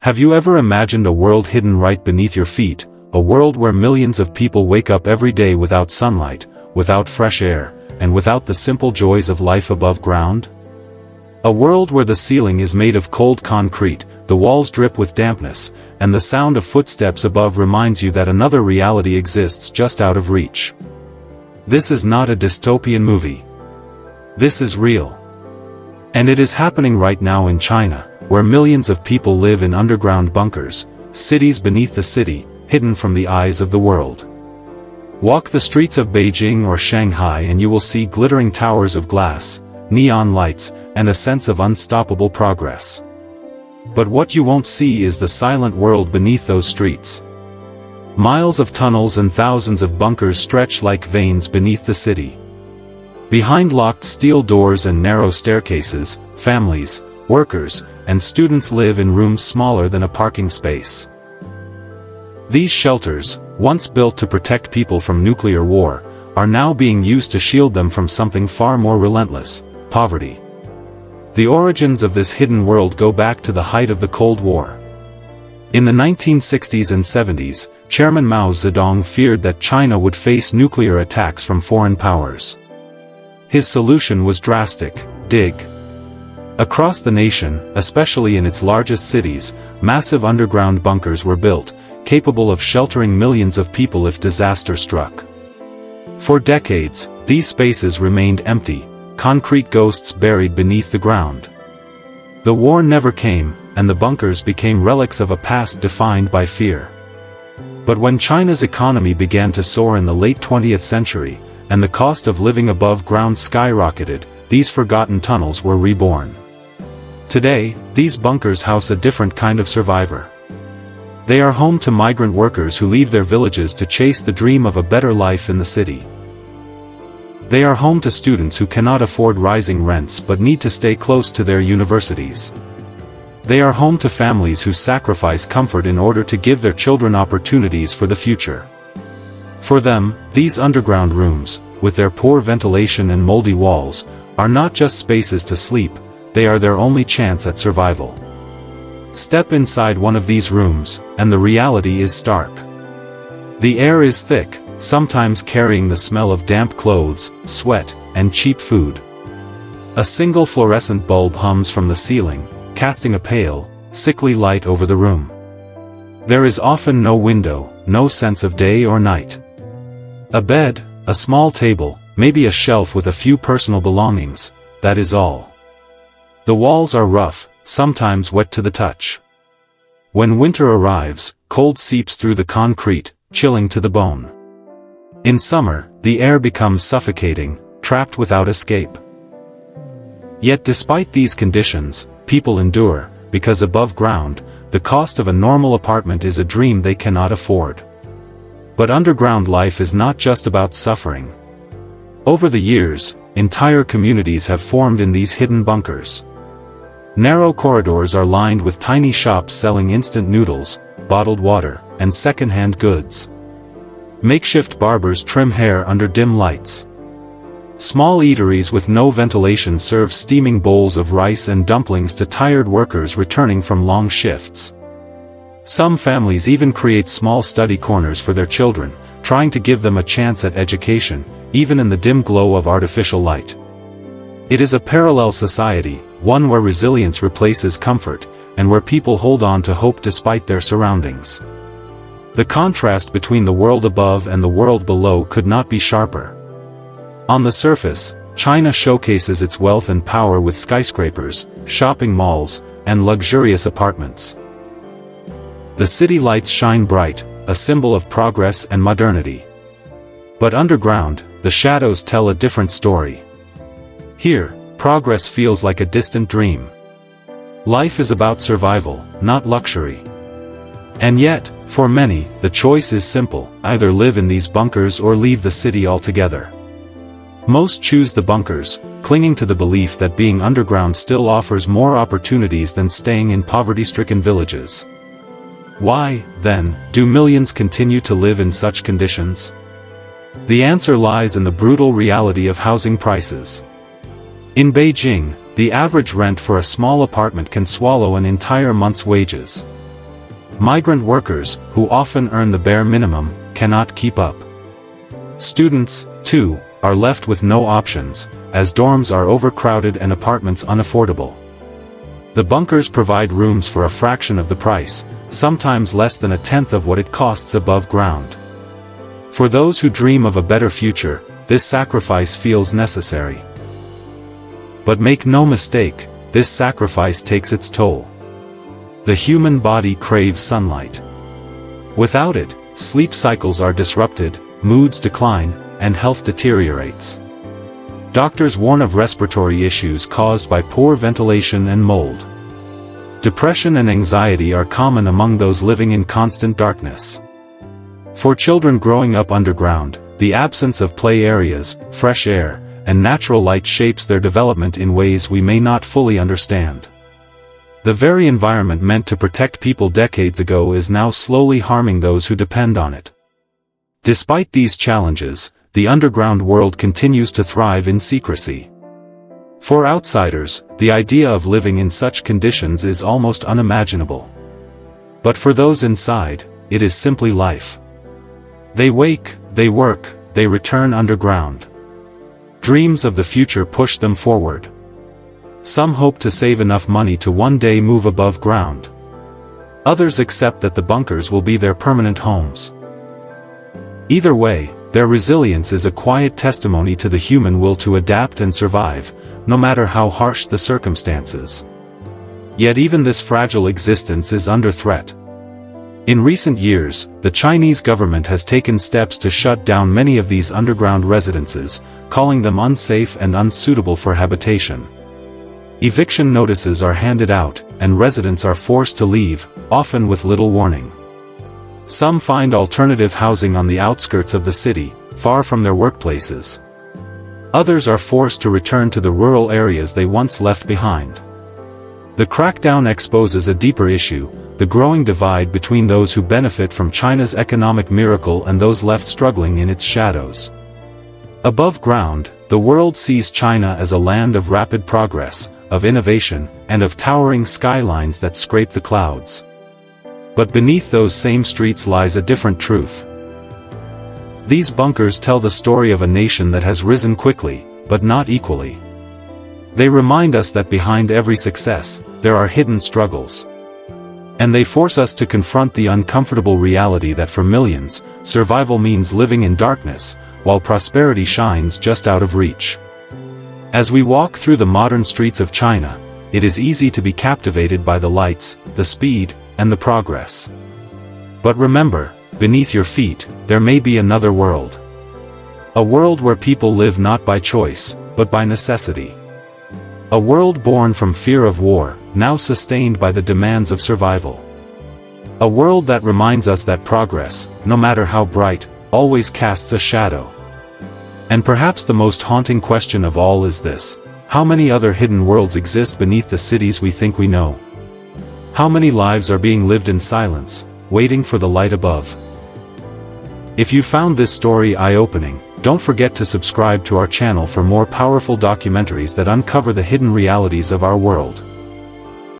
Have you ever imagined a world hidden right beneath your feet, a world where millions of people wake up every day without sunlight, without fresh air, and without the simple joys of life above ground? A world where the ceiling is made of cold concrete, the walls drip with dampness, and the sound of footsteps above reminds you that another reality exists just out of reach. This is not a dystopian movie. This is real. And it is happening right now in China, where millions of people live in underground bunkers, cities beneath the city, hidden from the eyes of the world. Walk the streets of Beijing or Shanghai and you will see glittering towers of glass, neon lights, and a sense of unstoppable progress. But what you won't see is the silent world beneath those streets. Miles of tunnels and thousands of bunkers stretch like veins beneath the city. Behind locked steel doors and narrow staircases, families, workers, and students live in rooms smaller than a parking space. These shelters, once built to protect people from nuclear war, are now being used to shield them from something far more relentless: poverty. The origins of this hidden world go back to the height of the Cold War. In the 1960s and 70s, Chairman Mao Zedong feared that China would face nuclear attacks from foreign powers. His solution was drastic: dig. Across the nation, especially in its largest cities, massive underground bunkers were built, capable of sheltering millions of people if disaster struck. For decades, these spaces remained empty, concrete ghosts buried beneath the ground. The war never came, and the bunkers became relics of a past defined by fear. But when China's economy began to soar in the late 20th century, and the cost of living above ground skyrocketed, these forgotten tunnels were reborn. Today, these bunkers house a different kind of survivor. They are home to migrant workers who leave their villages to chase the dream of a better life in the city. They are home to students who cannot afford rising rents but need to stay close to their universities. They are home to families who sacrifice comfort in order to give their children opportunities for the future. For them, these underground rooms, with their poor ventilation and moldy walls, are not just spaces to sleep, they are their only chance at survival. Step inside one of these rooms, and the reality is stark. The air is thick, sometimes carrying the smell of damp clothes, sweat, and cheap food. A single fluorescent bulb hums from the ceiling, casting a pale, sickly light over the room. There is often no window, no sense of day or night. A bed, a small table, maybe a shelf with a few personal belongings, that is all. The walls are rough, sometimes wet to the touch. When winter arrives, cold seeps through the concrete, chilling to the bone. In summer, the air becomes suffocating, trapped without escape. Yet despite these conditions, people endure, because above ground, the cost of a normal apartment is a dream they cannot afford. But underground life is not just about suffering. Over the years, entire communities have formed in these hidden bunkers. Narrow corridors are lined with tiny shops selling instant noodles, bottled water, and second-hand goods. Makeshift barbers trim hair under dim lights. Small eateries with no ventilation serve steaming bowls of rice and dumplings to tired workers returning from long shifts. Some families even create small study corners for their children, trying to give them a chance at education, even in the dim glow of artificial light. It is a parallel society, one where resilience replaces comfort, and where people hold on to hope despite their surroundings. The contrast between the world above and the world below could not be sharper. On the surface, China showcases its wealth and power with skyscrapers, shopping malls, and luxurious apartments. The city lights shine bright, a symbol of progress and modernity. But underground, the shadows tell a different story. Here, progress feels like a distant dream. Life is about survival, not luxury. And yet, for many, the choice is simple: either live in these bunkers or leave the city altogether. Most choose the bunkers, clinging to the belief that being underground still offers more opportunities than staying in poverty-stricken villages. Why, then, do millions continue to live in such conditions? The answer lies in the brutal reality of housing prices. In Beijing, the average rent for a small apartment can swallow an entire month's wages. Migrant workers, who often earn the bare minimum, cannot keep up. Students, too, are left with no options, as dorms are overcrowded and apartments unaffordable. The bunkers provide rooms for a fraction of the price, sometimes less than a tenth of what it costs above ground. For those who dream of a better future, this sacrifice feels necessary. But make no mistake, this sacrifice takes its toll. The human body craves sunlight. Without it, sleep cycles are disrupted, moods decline, and health deteriorates. Doctors warn of respiratory issues caused by poor ventilation and mold. Depression and anxiety are common among those living in constant darkness. For children growing up underground, the absence of play areas, fresh air, and natural light shapes their development in ways we may not fully understand. The very environment meant to protect people decades ago is now slowly harming those who depend on it. Despite these challenges, the underground world continues to thrive in secrecy. For outsiders, the idea of living in such conditions is almost unimaginable. But for those inside, it is simply life. They wake, they work, they return underground. Dreams of the future push them forward. Some hope to save enough money to one day move above ground. Others accept that the bunkers will be their permanent homes. Either way, their resilience is a quiet testimony to the human will to adapt and survive, no matter how harsh the circumstances. Yet even this fragile existence is under threat. In recent years, the Chinese government has taken steps to shut down many of these underground residences, calling them unsafe and unsuitable for habitation. Eviction notices are handed out, and residents are forced to leave, often with little warning. Some find alternative housing on the outskirts of the city, far from their workplaces. Others are forced to return to the rural areas they once left behind. The crackdown exposes a deeper issue: the growing divide between those who benefit from China's economic miracle and those left struggling in its shadows. Above ground, the world sees China as a land of rapid progress, of innovation, and of towering skylines that scrape the clouds. But beneath those same streets lies a different truth. These bunkers tell the story of a nation that has risen quickly, but not equally. They remind us that behind every success, there are hidden struggles. And they force us to confront the uncomfortable reality that for millions, survival means living in darkness, while prosperity shines just out of reach. As we walk through the modern streets of China, it is easy to be captivated by the lights, the speed, and the progress. But remember, beneath your feet, there may be another world. A world where people live not by choice, but by necessity. A world born from fear of war, now sustained by the demands of survival. A world that reminds us that progress, no matter how bright, always casts a shadow. And perhaps the most haunting question of all is this: how many other hidden worlds exist beneath the cities we think we know? How many lives are being lived in silence, waiting for the light above? If you found this story eye-opening, don't forget to subscribe to our channel for more powerful documentaries that uncover the hidden realities of our world.